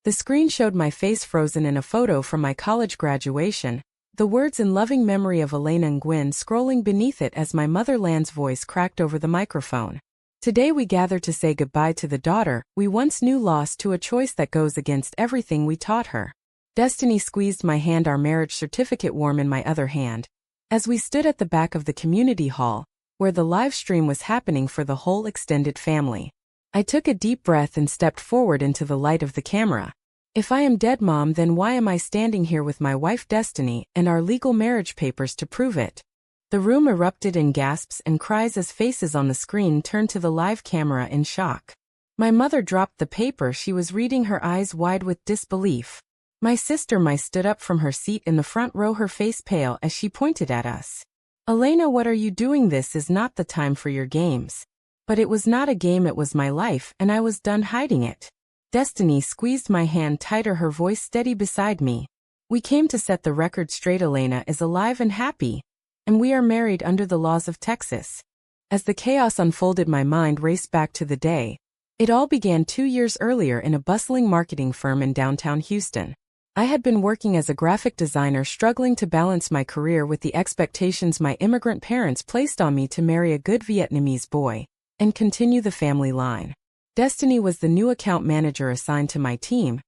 The screen showed my face frozen in a photo from my college graduation, the words in loving memory of Elena and Gwen scrolling beneath it as my motherland's voice cracked over the microphone. Today we gather to say goodbye to the daughter we once knew, lost to a choice that goes against everything we taught her. Destiny squeezed my hand, our marriage certificate warm in my other hand, as we stood at the back of the community hall, where the live stream was happening for the whole extended family. I took a deep breath and stepped forward into the light of the camera. If I am dead, Mom, then why am I standing here with my wife Destiny and our legal marriage papers to prove it? The room erupted in gasps and cries as faces on the screen turned to the live camera in shock. My mother dropped the paper she was reading, her eyes wide with disbelief. My sister Mai stood up from her seat in the front row, her face pale as she pointed at us. Elena, what are you doing? This is not the time for your games. But it was not a game, it was my life, and I was done hiding it. Destiny squeezed my hand tighter, her voice steady beside me. We came to set the record straight. Elena is alive and happy. And we are married under the laws of Texas. As the chaos unfolded, my mind raced back to the day. It all began 2 years earlier in a bustling marketing firm in downtown Houston. I had been working as a graphic designer, struggling to balance my career with the expectations my immigrant parents placed on me to marry a good Vietnamese boy and continue the family line. Destiny was the new account manager assigned to my team,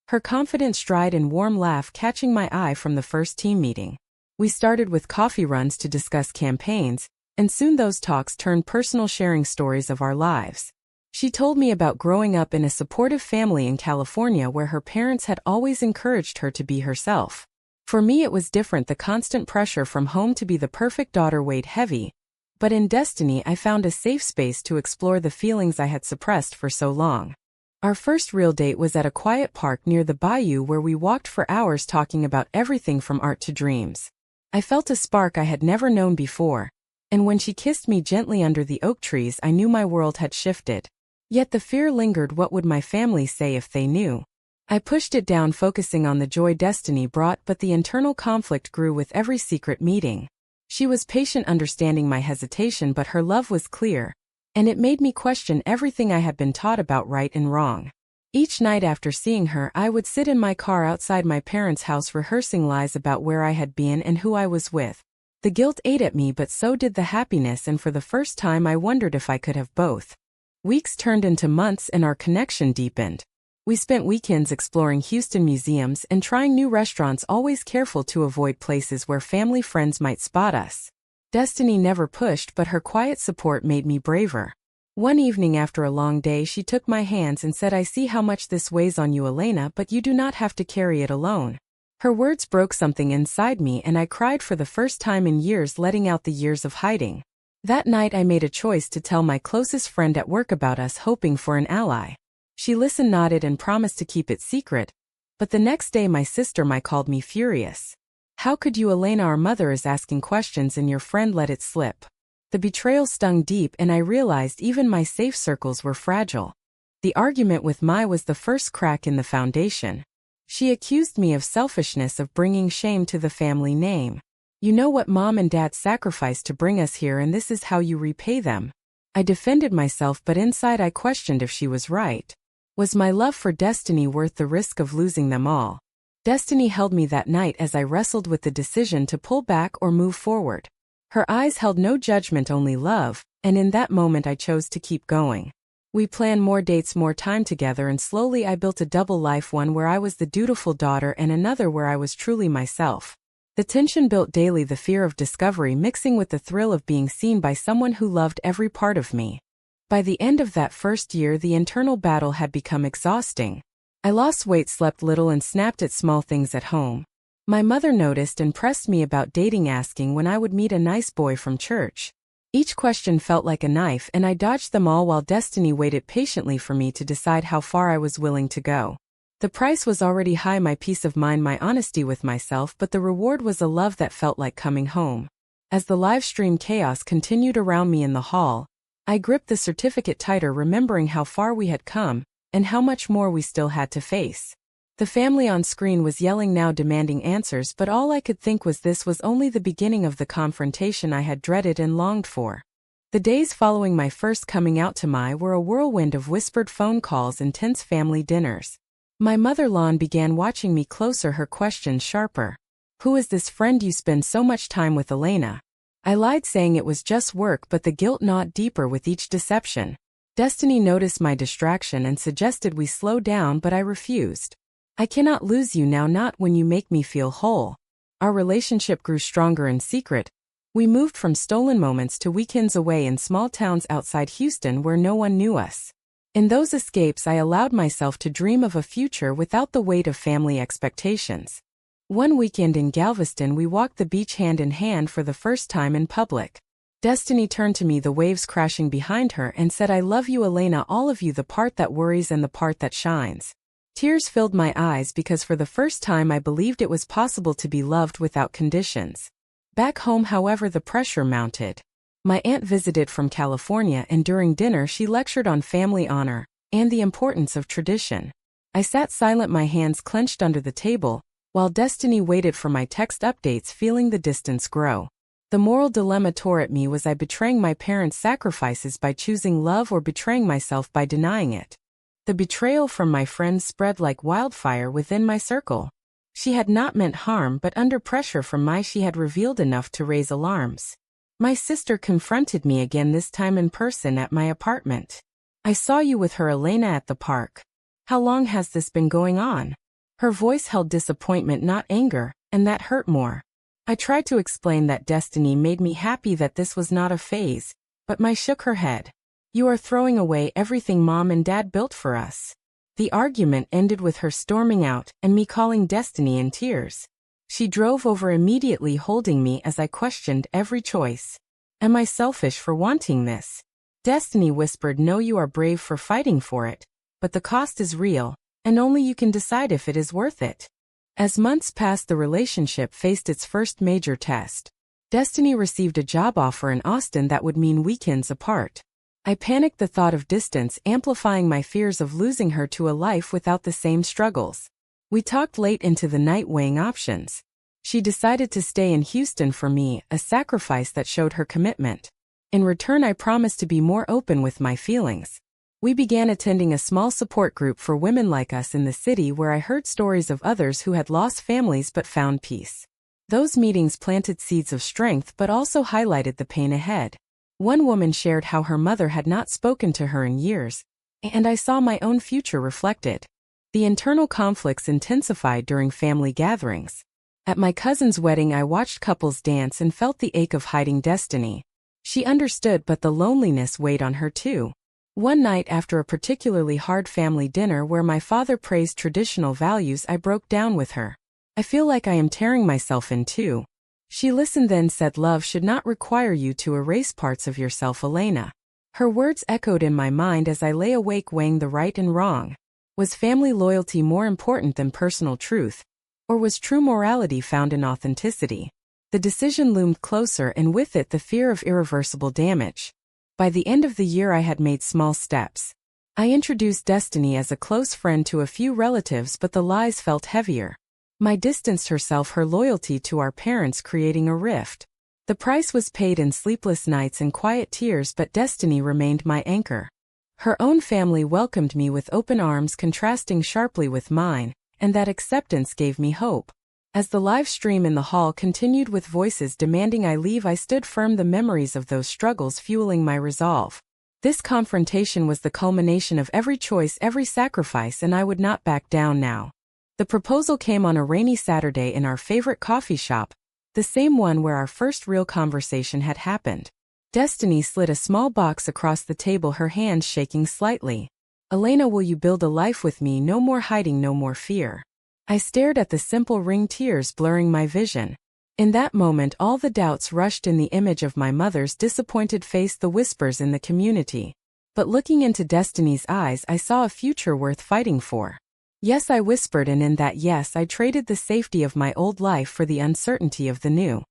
her confident stride and warm laugh catching my eye from the first team meeting. We started with coffee runs to discuss campaigns, and soon those talks turned personal, sharing stories of our lives. She told me about growing up in a supportive family in California where her parents had always encouraged her to be herself. For me it was different. The constant pressure from home to be the perfect daughter weighed heavy, but in Destiny I found a safe space to explore the feelings I had suppressed for so long. Our first real date was at a quiet park near the bayou where we walked for hours talking about everything from art to dreams. I felt a spark I had never known before, and when she kissed me gently under the oak trees I knew my world had shifted. Yet the fear lingered. What would my family say if they knew? I pushed it down, focusing on the joy Destiny brought, but the internal conflict grew with every secret meeting. She was patient, understanding my hesitation, but her love was clear, and it made me question everything I had been taught about right and wrong. Each night after seeing her, I would sit in my car outside my parents' house rehearsing lies about where I had been and who I was with. The guilt ate at me, but so did the happiness, and for the first time I wondered if I could have both. Weeks turned into months and our connection deepened. We spent weekends exploring Houston museums and trying new restaurants, always careful to avoid places where family friends might spot us. Destiny never pushed, but her quiet support made me braver. One evening after a long day she took my hands and said, "I see how much this weighs on you, Elena, but you do not have to carry it alone." Her words broke something inside me and I cried for the first time in years, letting out the years of hiding. That night I made a choice to tell my closest friend at work about us, hoping for an ally. She listened, nodded, and promised to keep it secret. But the next day my sister Mai called me furious. "How could you, Elena? Our mother is asking questions and your friend let it slip." The betrayal stung deep and I realized even my safe circles were fragile. The argument with Mai was the first crack in the foundation. She accused me of selfishness, of bringing shame to the family name. "You know what Mom and Dad sacrificed to bring us here, and this is how you repay them." I defended myself, but inside I questioned if she was right. Was my love for Destiny worth the risk of losing them all? Destiny held me that night as I wrestled with the decision to pull back or move forward. Her eyes held no judgment, only love, and in that moment I chose to keep going. We planned more dates, more time together, and slowly I built a double life, one where I was the dutiful daughter and another where I was truly myself. The tension built daily, the fear of discovery mixing with the thrill of being seen by someone who loved every part of me. By the end of that first year, the internal battle had become exhausting. I lost weight, slept little, and snapped at small things at home. My mother noticed and pressed me about dating, asking when I would meet a nice boy from church. Each question felt like a knife, and I dodged them all while Destiny waited patiently for me to decide how far I was willing to go. The price was already high, my peace of mind, my honesty with myself, but the reward was a love that felt like coming home. As the live stream chaos continued around me in the hall, I gripped the certificate tighter, remembering how far we had come and how much more we still had to face. The family on screen was yelling now, demanding answers, but all I could think was this was only the beginning of the confrontation I had dreaded and longed for. The days following my first coming out to Mai were a whirlwind of whispered phone calls and tense family dinners. My mother-in-law began watching me closer, her questions sharper. Who is this friend you spend so much time with, Elena? I lied, saying it was just work, but the guilt gnawed deeper with each deception. Destiny noticed my distraction and suggested we slow down, but I refused. I cannot lose you now, not when you make me feel whole. Our relationship grew stronger in secret. We moved from stolen moments to weekends away in small towns outside Houston where no one knew us. In those escapes, I allowed myself to dream of a future without the weight of family expectations. One weekend in Galveston, we walked the beach hand in hand for the first time in public. Destiny turned to me, the waves crashing behind her, and said, "I love you, Elena, all of you, the part that worries and the part that shines." Tears filled my eyes because for the first time I believed it was possible to be loved without conditions. Back home, however, the pressure mounted. My aunt visited from California, and during dinner she lectured on family honor and the importance of tradition. I sat silent, my hands clenched under the table, while Destiny waited for my text updates, feeling the distance grow. The moral dilemma tore at me. Was I betraying my parents' sacrifices by choosing love, or betraying myself by denying it? The betrayal from my friends spread like wildfire within my circle. She had not meant harm, but under pressure from she had revealed enough to raise alarms. My sister confronted me again, this time in person at my apartment. "I saw you with her, Elena, at the park. How long has this been going on?" Her voice held disappointment, not anger, and that hurt more. I tried to explain that Destiny made me happy, that this was not a phase, but my shook her head. "You are throwing away everything Mom and Dad built for us." The argument ended with her storming out and me calling Destiny in tears. She drove over immediately, holding me as I questioned every choice. "Am I selfish for wanting this?" Destiny whispered, "No, you are brave for fighting for it, but the cost is real, and only you can decide if it is worth it." As months passed, the relationship faced its first major test. Destiny received a job offer in Austin that would mean weekends apart. I panicked, the thought of distance amplifying my fears of losing her to a life without the same struggles. We talked late into the night, weighing options. She decided to stay in Houston for me, a sacrifice that showed her commitment. In return, I promised to be more open with my feelings. We began attending a small support group for women like us in the city, where I heard stories of others who had lost families but found peace. Those meetings planted seeds of strength but also highlighted the pain ahead. One woman shared how her mother had not spoken to her in years, and I saw my own future reflected. The internal conflicts intensified during family gatherings. At my cousin's wedding, I watched couples dance and felt the ache of hiding Destiny. She understood, but the loneliness weighed on her too. One night, after a particularly hard family dinner where my father praised traditional values, I broke down with her. "I feel like I am tearing myself in two." She listened, then said, "Love should not require you to erase parts of yourself, Elena." Her words echoed in my mind as I lay awake, weighing the right and wrong. Was family loyalty more important than personal truth? Or was true morality found in authenticity? The decision loomed closer, and with it the fear of irreversible damage. By the end of the year, I had made small steps. I introduced Destiny as a close friend to a few relatives, but the lies felt heavier. My distanced herself, her loyalty to our parents creating a rift. The price was paid in sleepless nights and quiet tears, but Destiny remained my anchor. Her own family welcomed me with open arms, contrasting sharply with mine, and that acceptance gave me hope. As the live stream in the hall continued with voices demanding I leave, I stood firm, the memories of those struggles fueling my resolve. This confrontation was the culmination of every choice, every sacrifice, and I would not back down now. The proposal came on a rainy Saturday in our favorite coffee shop, the same one where our first real conversation had happened. Destiny slid a small box across the table, her hands shaking slightly. "Elena, will you build a life with me? No more hiding, no more fear." I stared at the simple ring, tears blurring my vision. In that moment, all the doubts rushed in, the image of my mother's disappointed face, the whispers in the community. But looking into Destiny's eyes, I saw a future worth fighting for. "Yes," I whispered, and in that yes, I traded the safety of my old life for the uncertainty of the new.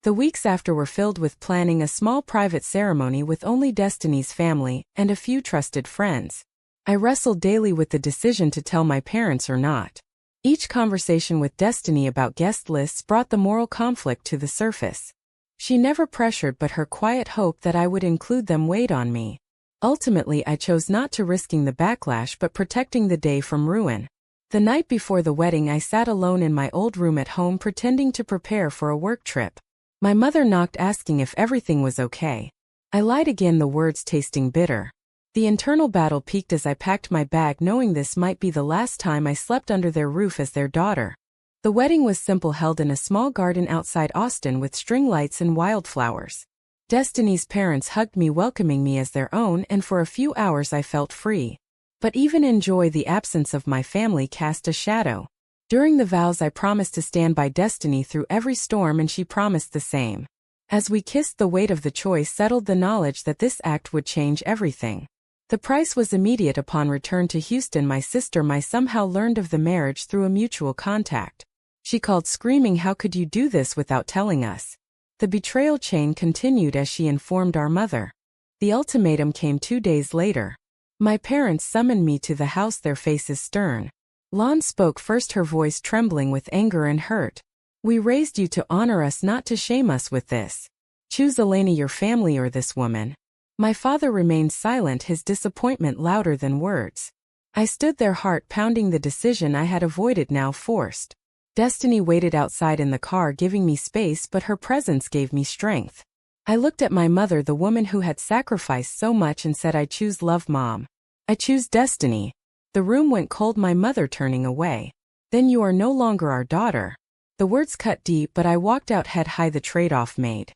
The weeks after were filled with planning a small private ceremony with only Destiny's family and a few trusted friends. I wrestled daily with the decision to tell my parents or not. Each conversation with Destiny about guest lists brought the moral conflict to the surface. She never pressured, but her quiet hope that I would include them weighed on me. Ultimately, I chose not to, risking the backlash but protecting the day from ruin. The night before the wedding, I sat alone in my old room at home pretending to prepare for a work trip. My mother knocked asking if everything was okay. I lied again, the words tasting bitter. The internal battle peaked as I packed my bag, knowing this might be the last time I slept under their roof as their daughter. The wedding was simple, held in a small garden outside Austin with string lights and wildflowers. Destiny's parents hugged me, welcoming me as their own, and for a few hours I felt free. But even in joy, the absence of my family cast a shadow. During the vows, I promised to stand by Destiny through every storm, and she promised the same. As we kissed, the weight of the choice settled, the knowledge that this act would change everything. The price was immediate. Upon return to Houston, my sister somehow learned of the marriage through a mutual contact. She called screaming, "How could you do this without telling us?" The betrayal chain continued as she informed our mother. The ultimatum came 2 days later. My parents summoned me to the house, their faces stern. Lon spoke first, her voice trembling with anger and hurt. "We raised you to honor us, not to shame us with this. Choose, Elena, your family or this woman." My father remained silent, his disappointment louder than words. I stood there, heart pounding. The decision I had avoided now forced. Destiny waited outside in the car, giving me space, but her presence gave me strength. I looked at my mother, the woman who had sacrificed so much, and said, "I choose love, Mom. I choose Destiny." The room went cold, my mother turning away. "Then you are no longer our daughter." The words cut deep, but I walked out head high, the trade-off made.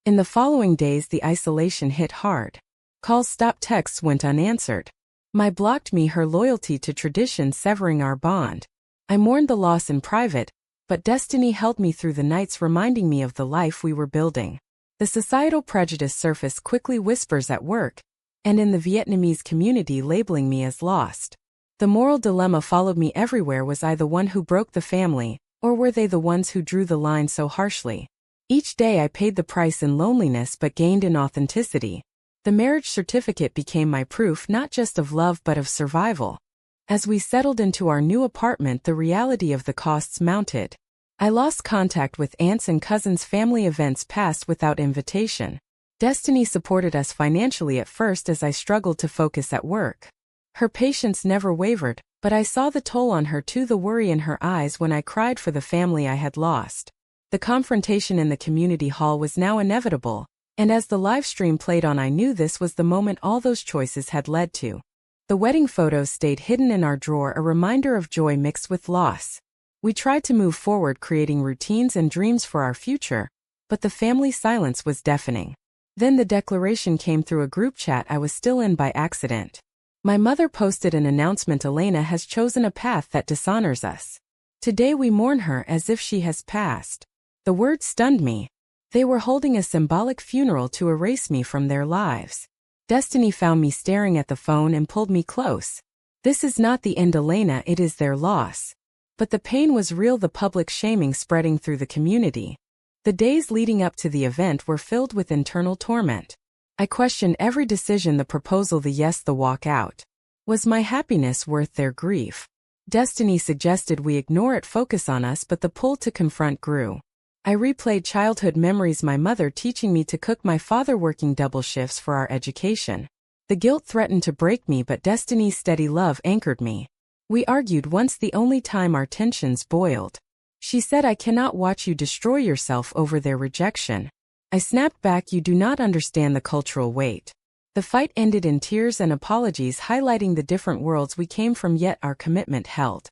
In the following days, the isolation hit hard. Calls stopped, texts went unanswered. My blocked me, her loyalty to tradition severing our bond. I mourned the loss in private, but Destiny held me through the nights, reminding me of the life we were building. The societal prejudice surfaced quickly, whispers at work, and in the Vietnamese community labeling me as lost. The moral dilemma followed me everywhere. Was I the one who broke the family, or were they the ones who drew the line so harshly? Each day I paid the price in loneliness but gained in authenticity. The marriage certificate became my proof, not just of love but of survival. As we settled into our new apartment, the reality of the costs mounted. I lost contact with aunts and cousins, family events passed without invitation. Destiny supported us financially at first as I struggled to focus at work. Her patience never wavered, but I saw the toll on her too, the worry in her eyes when I cried for the family I had lost. The confrontation in the community hall was now inevitable, and as the live stream played on, I knew this was the moment all those choices had led to. The wedding photos stayed hidden in our drawer, a reminder of joy mixed with loss. We tried to move forward, creating routines and dreams for our future, but the family silence was deafening. Then the declaration came through a group chat I was still in by accident. My mother posted an announcement: "Elena has chosen a path that dishonors us. Today we mourn her as if she has passed." The words stunned me. They were holding a symbolic funeral to erase me from their lives. Destiny found me staring at the phone and pulled me close. "This is not the end, Elena, it is their loss." But the pain was real, the public shaming spreading through the community. The days leading up to the event were filled with internal torment. I questioned every decision, the proposal, the yes, the walk out. Was my happiness worth their grief? Destiny suggested we ignore it, focus on us, but the pull to confront grew. I replayed childhood memories, my mother teaching me to cook, my father working double shifts for our education. The guilt threatened to break me, but Destiny's steady love anchored me. We argued once, the only time our tensions boiled. She said, "I cannot watch you destroy yourself over their rejection." I snapped back, "You do not understand the cultural weight." The fight ended in tears and apologies, highlighting the different worlds we came from, yet our commitment held.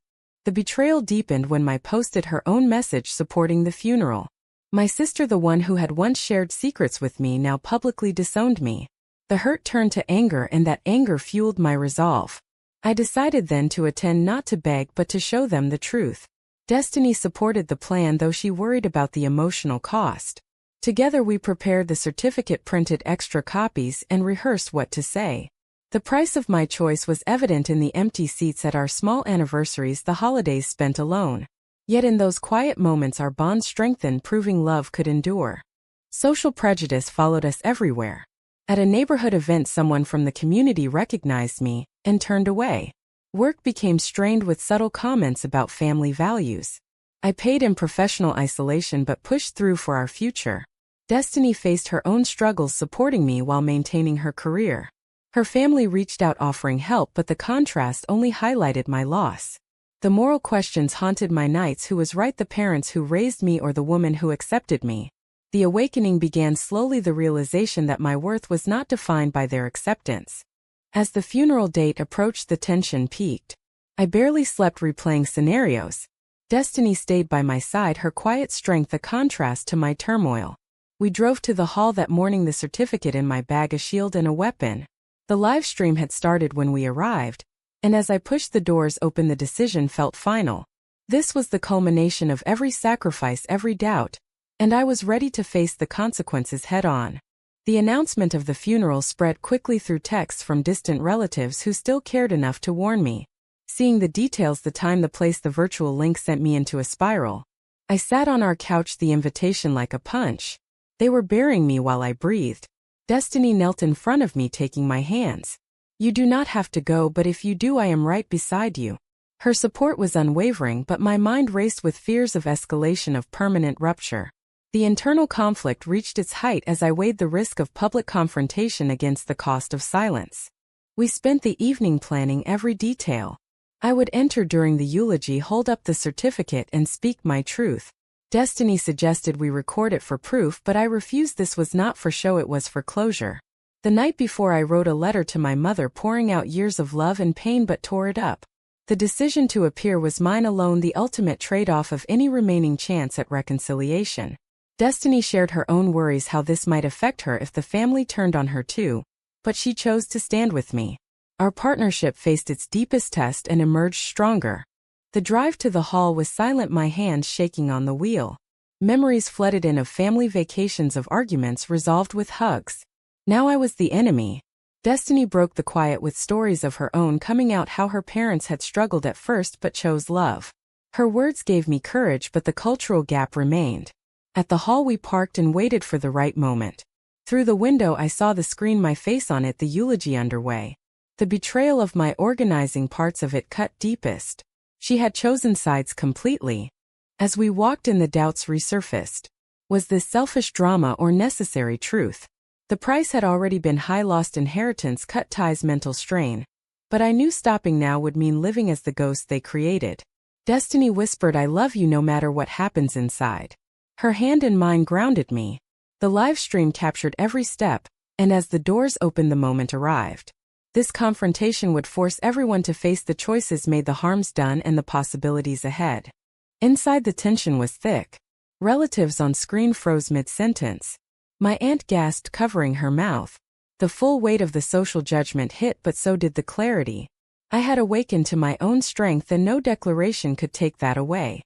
The betrayal deepened when my posted her own message supporting the funeral. My sister, the one who had once shared secrets with me, now publicly disowned me. The hurt turned to anger, and that anger fueled my resolve. I decided then to attend, not to beg but to show them the truth. Destiny supported the plan, though she worried about the emotional cost. Together we prepared the certificate, printed extra copies, and rehearsed what to say. The price of my choice was evident in the empty seats at our small anniversaries, the holidays spent alone. Yet in those quiet moments our bond strengthened, proving love could endure. Social prejudice followed us everywhere. At a neighborhood event, someone from the community recognized me and turned away. Work became strained with subtle comments about family values. I paid in professional isolation but pushed through for our future. Destiny faced her own struggles, supporting me while maintaining her career. Her family reached out offering help, but the contrast only highlighted my loss. The moral questions haunted my nights: who was right, the parents who raised me or the woman who accepted me? The awakening began slowly, the realization that my worth was not defined by their acceptance. As the funeral date approached, the tension peaked. I barely slept, replaying scenarios. Destiny stayed by my side, her quiet strength a contrast to my turmoil. We drove to the hall that morning, the certificate in my bag, a shield and a weapon. The live stream had started when we arrived, and as I pushed the doors open, the decision felt final. This was the culmination of every sacrifice, every doubt, and I was ready to face the consequences head-on. The announcement of the funeral spread quickly through texts from distant relatives who still cared enough to warn me. Seeing the details, the time, the place, the virtual link sent me into a spiral. I sat on our couch, the invitation like a punch. They were burying me while I breathed. Destiny knelt in front of me, taking my hands. "You do not have to go, but if you do, I am right beside you." Her support was unwavering, but my mind raced with fears of escalation, of permanent rupture. The internal conflict reached its height as I weighed the risk of public confrontation against the cost of silence. We spent the evening planning every detail. I would enter during the eulogy, hold up the certificate, and speak my truth. Destiny suggested we record it for proof, but I refused. This was not for show, it was for closure. The night before, I wrote a letter to my mother, pouring out years of love and pain, but tore it up. The decision to appear was mine alone, the ultimate trade-off of any remaining chance at reconciliation. Destiny shared her own worries, how this might affect her if the family turned on her too, but she chose to stand with me. Our partnership faced its deepest test and emerged stronger. The drive to the hall was silent, my hands shaking on the wheel. Memories flooded in of family vacations, of arguments resolved with hugs. Now I was the enemy. Destiny broke the quiet with stories of her own, coming out how her parents had struggled at first but chose love. Her words gave me courage, but the cultural gap remained. At the hall we parked and waited for the right moment. Through the window I saw the screen, my face on it, the eulogy underway. The betrayal of my organizing parts of it cut deepest. She had chosen sides completely. As we walked in, the doubts resurfaced. Was this selfish drama or necessary truth? The price had already been high: lost inheritance, cut ties, mental strain. But I knew stopping now would mean living as the ghost they created. Destiny whispered, "I love you no matter what happens inside." Her hand in mine grounded me. The live stream captured every step, and as the doors opened, the moment arrived. This confrontation would force everyone to face the choices made, the harms done, and the possibilities ahead. Inside, the tension was thick. Relatives on screen froze mid-sentence. My aunt gasped, covering her mouth. The full weight of the social judgment hit, but so did the clarity. I had awakened to my own strength, and no declaration could take that away.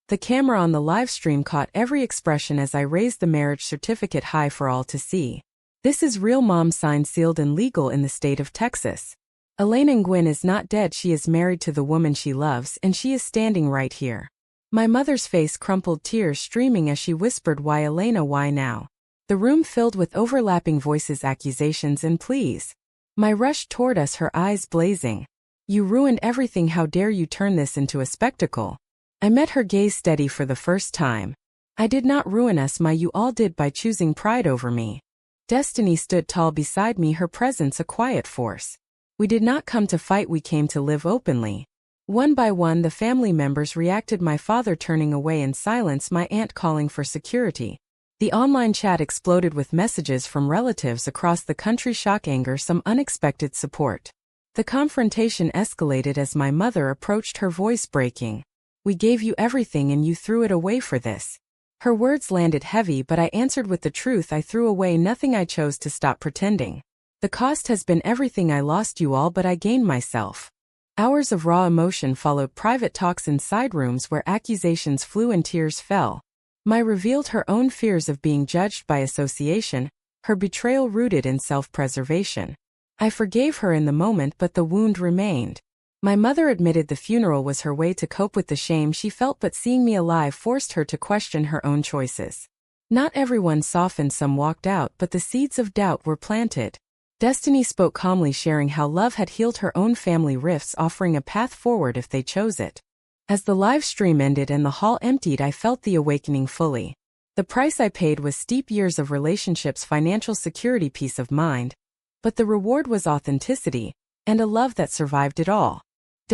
The camera on the live stream caught every expression as I raised the marriage certificate high for all to see. "This is real, Mom, signed, sealed, and legal in the state of Texas. Elena Nguyen is not dead. She is married to the woman she loves, and she is standing right here." My mother's face crumpled, tears streaming as she whispered, "Why, Elena, why now?" The room filled with overlapping voices, accusations, and pleas. My rushed toward us, her eyes blazing. "You ruined everything. How dare you turn this into a spectacle?" I met her gaze, steady for the first time. "I did not ruin us, Ma. You all did, by choosing pride over me." Destiny stood tall beside me, her presence a quiet force. "We did not come to fight, we came to live openly." One by one, the family members reacted, my father turning away in silence, my aunt calling for security. The online chat exploded with messages from relatives across the country, shock, anger, some unexpected support. The confrontation escalated as my mother approached, her voice breaking. "We gave you everything and you threw it away for this." Her words landed heavy, but I answered with the truth. "I threw away nothing. I chose to stop pretending. The cost has been everything. I lost you all, but I gained myself." Hours of raw emotion followed, private talks in side rooms where accusations flew and tears fell. My revealed her own fears of being judged by association, her betrayal rooted in self-preservation. I forgave her in the moment, but the wound remained. My mother admitted the funeral was her way to cope with the shame she felt, but seeing me alive forced her to question her own choices. Not everyone softened, some walked out, but the seeds of doubt were planted. Destiny spoke calmly, sharing how love had healed her own family rifts, offering a path forward if they chose it. As the live stream ended and the hall emptied, I felt the awakening fully. The price I paid was steep: years of relationships, financial security, peace of mind. But the reward was authenticity, and a love that survived it all.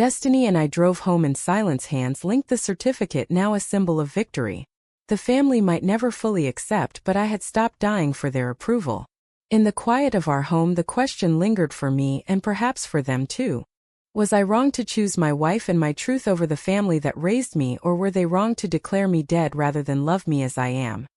Destiny and I drove home in silence, hands linked, the certificate now a symbol of victory. The family might never fully accept, but I had stopped dying for their approval. In the quiet of our home, the question lingered for me and perhaps for them too. Was I wrong to choose my wife and my truth over the family that raised me, or were they wrong to declare me dead rather than love me as I am?